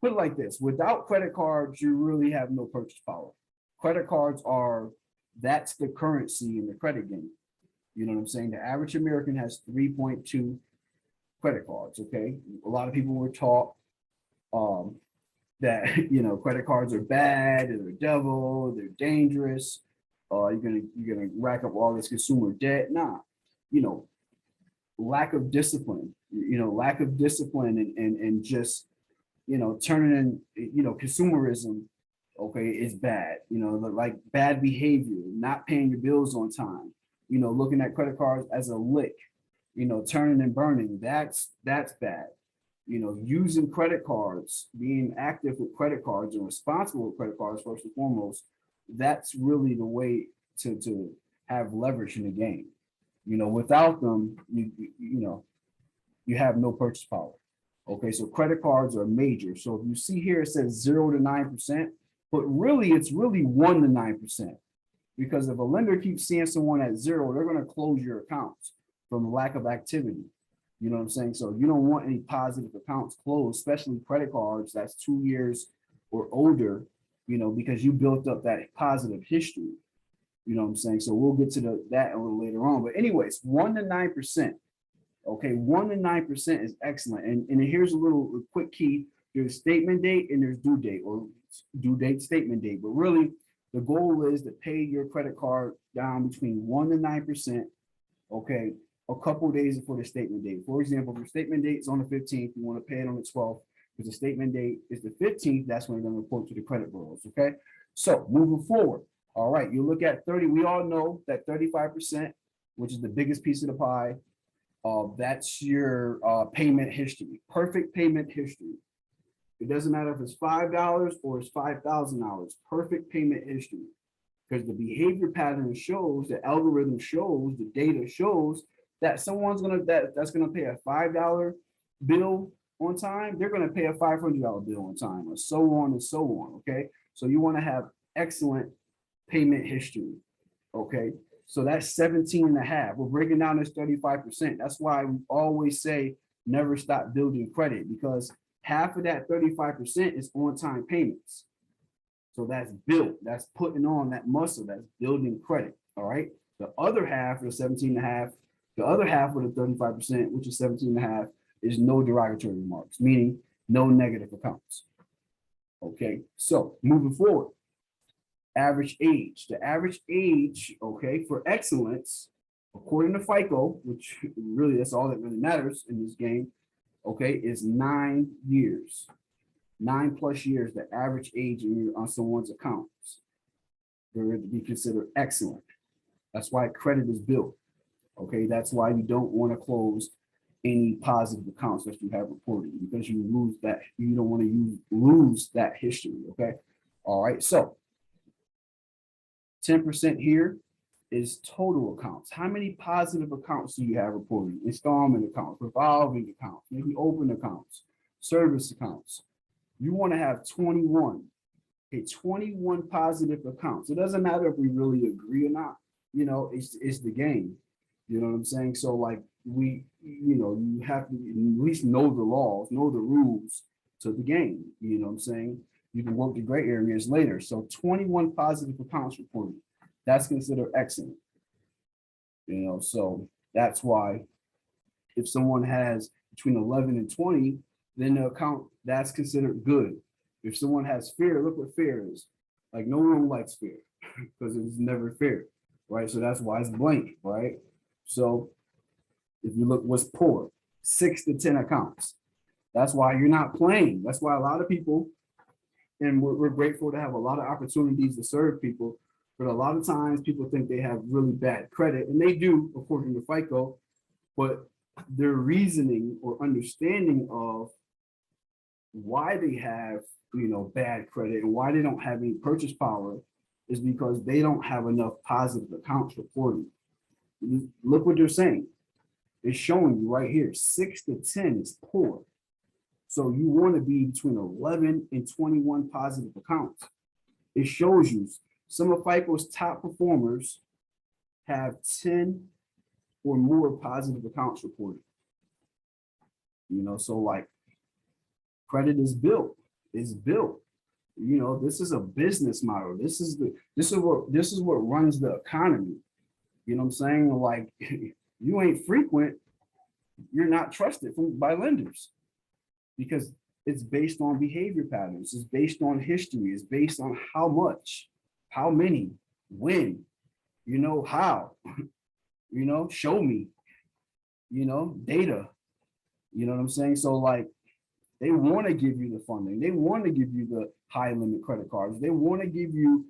put it like this, without credit cards, you really have no purchase power. Credit cards are, that's the currency in the credit game. You know what I'm saying? The average American has 3.2 credit cards, okay? A lot of people were taught that, credit cards are bad, they're the devil, they're dangerous. You're gonna rack up all this consumer debt. Nah, you know, lack of discipline, lack of discipline and just, turning in, consumerism, okay, is bad. Like bad behavior, not paying your bills on time, looking at credit cards as a lick, turning and burning, that's bad. Using credit cards, being active with credit cards and responsible with credit cards first and foremost, that's really the way to have leverage in the game. Without them, you have no purchase power. Okay, so credit cards are major. So if you see here, it says 0 to 9%, but really it's really 1 to 9%. Because if a lender keeps seeing someone at 0, they're going to close your accounts from lack of activity. You know what I'm saying? So you don't want any positive accounts closed, especially credit cards that's 2 years or older, because you built up that positive history. You know what I'm saying? So we'll get to that a little later on. But anyways, 1 to 9%. Okay, 1 to 9% is excellent. And here's a quick key. There's statement date and there's due date, or due date, statement date. But really, the goal is to pay your credit card down between 1 to 9%, okay, a couple of days before the statement date. For example, if your statement date is on the 15th, you want to pay it on the 12th. If the statement date is the 15th, that's when you're going to report to the credit bureaus, okay? So moving forward, all right, you look at 30. We all know that 35%, which is the biggest piece of the pie, that's your payment history, perfect payment history. It doesn't matter if it's $5 or it's $5,000, perfect payment history. Because the behavior pattern shows, the algorithm shows, the data shows that someone's that's gonna pay a $5 bill on time, they're gonna pay a $500 bill on time, or so on and so on. Okay, so you want to have excellent payment history. Okay, so that's 17 and a half. We're breaking down this 35%. That's why we always say never stop building credit, because half of that 35% is on-time payments. So that's built, that's putting on that muscle, that's building credit. All right. The other half of the 17 and a half, the other half of the 35%, which is 17 and a half, is no derogatory remarks, meaning no negative accounts. Okay. So moving forward, average age. The average age, okay, for excellence, according to FICO, which really that's all that really matters in this game, okay, is 9 years. 9+ years, the average age on someone's accounts for it to be considered excellent. That's why credit is built. Okay, that's why you don't want to close any positive accounts that you have reported, because you lose that. You don't want to lose that history. Okay, all right. So 10% here is total accounts. How many positive accounts do you have reported? Installment accounts, revolving accounts, maybe open accounts, service accounts. You want to have 21. Okay, 21 positive accounts. It doesn't matter if we really agree or not. It's the game. You know what I'm saying? So like you have to at least know the laws, know the rules to the game. You know what I'm saying? You can work the gray areas later. So 21 positive accounts reported. That's considered excellent. So that's why if someone has between 11 and 20, then the account that's considered good. If someone has fear, look what fear is. Like no one likes fear because it's never fair, right? So that's why it's blank, right? So if you look what's poor, 6 to 10 accounts. That's why you're not playing. That's why a lot of people, and we're grateful to have a lot of opportunities to serve people, but a lot of times people think they have really bad credit, and they do according to FICO, but their reasoning or understanding of why they have bad credit and why they don't have any purchase power is because they don't have enough positive accounts reported. Look what they're saying. It's showing you right here, 6 to 10 is poor. So you want to be between 11 and 21 positive accounts. It shows you some of FICO's top performers have 10 or more positive accounts reported. So like credit is built. is built. You know, this is a business model. This is what runs the economy. You know what I'm saying? Like, you ain't frequent, you're not trusted by lenders because it's based on behavior patterns. It's based on history. It's based on how much, how many, when, you know, how, you know, show me, you know, data. You know what I'm saying? So like, they want to give you the funding. They want to give you the high limit credit cards. They want to give you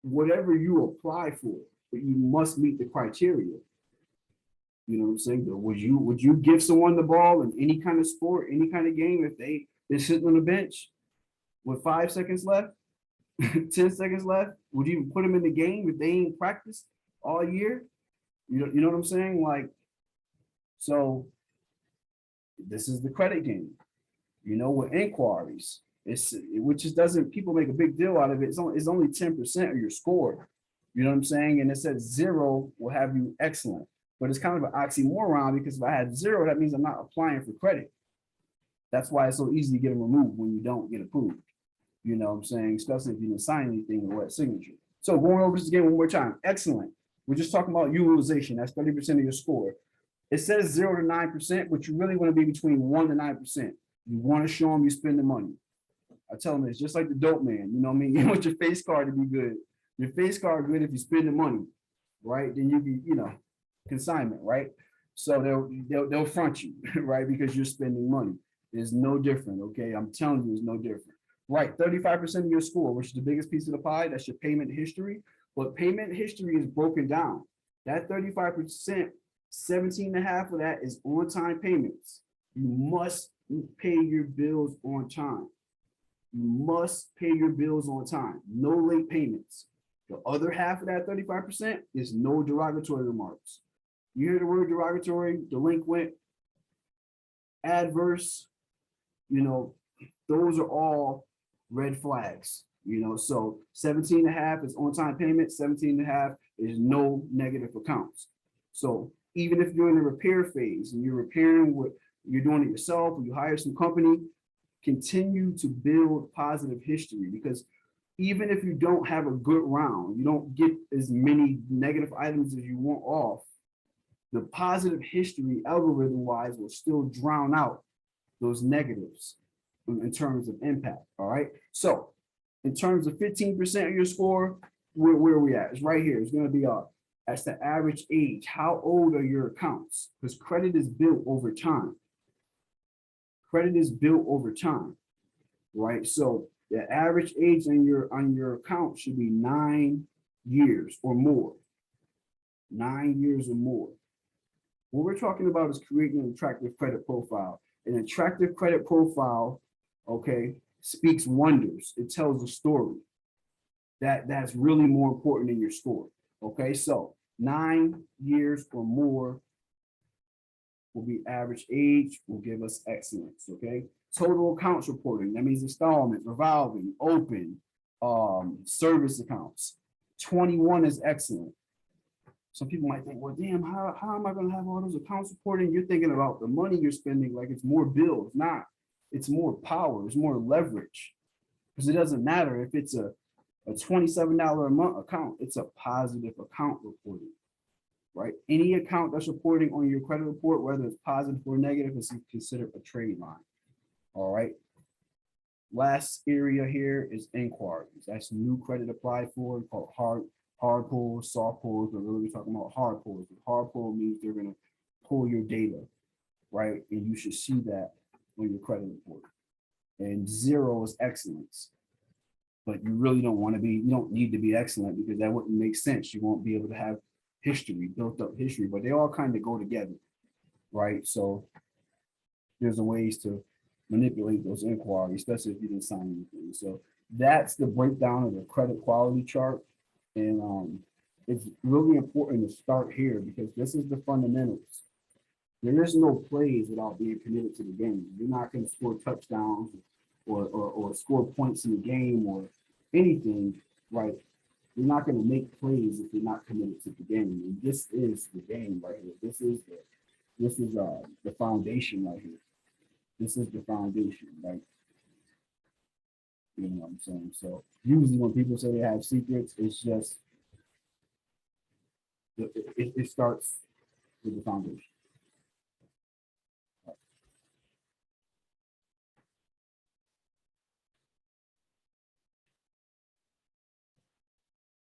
whatever you apply for, but you must meet the criteria. You know what I'm saying? But would you give someone the ball in any kind of sport, any kind of game, if they're sitting on the bench with 5 seconds left, 10 seconds left? Would you even put them in the game if they ain't practiced all year? You know what I'm saying? Like, so this is the credit game. You know, with inquiries, which just doesn't, people make a big deal out of it. It's only 10% of your score. You know what I'm saying? And it says 0 will have you excellent. But it's kind of an oxymoron because if I had 0, that means I'm not applying for credit. That's why it's so easy to get them removed when you don't get approved. You know what I'm saying? Especially if you didn't sign anything or wet signature. So going over this again one more time. Excellent. We're just talking about utilization. That's 30% of your score. It says 0 to 9%, but you really want to be between 1 to 9%. You want to show them you spend the money. I tell them it's just like the dope man. You know what I mean? You want your face card to be good. Your face card good if you spend the money, right? Then you be, you know, consignment, right? So they'll front you, right? Because you're spending money. It's no different, okay? I'm telling you, it's no different. Right, 35% of your score, which is the biggest piece of the pie, that's your payment history. But payment history is broken down. That 35%, 17.5 of that is on-time payments. You must pay your bills on time. You must pay your bills on time. No late payments. The other half of that 35% is no derogatory remarks. You hear the word derogatory, delinquent, adverse, you know, those are all red flags, you know. So 17.5 is on-time payment, 17.5 is no negative accounts. So even if you're in the repair phase and you're repairing what you're doing it yourself, or you hire some company, continue to build positive history, because even if you don't have a good round, you don't get as many negative items as you want off, the positive history algorithm wise will still drown out those negatives in terms of impact. All right. So in terms of 15% of your score, where are we at? It's right here. It's going to be that's the average age. How old are your accounts? Because credit is built over time. Credit is built over time, right? So the average age on your account should be 9 years or more. 9 years or more. What we're talking about is creating an attractive credit profile. An attractive credit profile, okay, speaks wonders. It tells a story. That's really more important than your score. Okay, so 9 years or more will be average age, will give us excellence. Okay, total accounts reporting, that means installment, revolving, open, service accounts. 21 is excellent. Some people might think, well, damn, how am I going to have all those accounts reporting? You're thinking about the money you're spending like it's more bills. Not. It's more power. It's more leverage. Because it doesn't matter if it's a $27 a month account. It's a positive account reporting, right? Any account that's reporting on your credit report, whether it's positive or negative, is considered a trade line. All right. Last area here is inquiries. That's new credit applied for, called hard pulls, soft pulls. We're really talking about hard pulls. Hard pull means they're going to pull your data, right? And you should see that on your credit report. And 0 is excellence. But you really don't want to be, you don't need to be excellent, because that wouldn't make sense. You won't be able to have history, built up history, but they all kind of go together, right? So there's a ways to manipulate those inquiries, especially if you didn't sign anything. So that's the breakdown of the credit quality chart. And it's really important to start here, because this is the fundamentals. There is no plays without being committed to the game. You're not going to score touchdowns or score points in the game or anything, right? You're not going to make plays if you're not committed to the game. And this is the game right here. This is the foundation right here. This is the foundation, right? You know what I'm saying? So usually when people say they have secrets, it's just it starts with the foundation.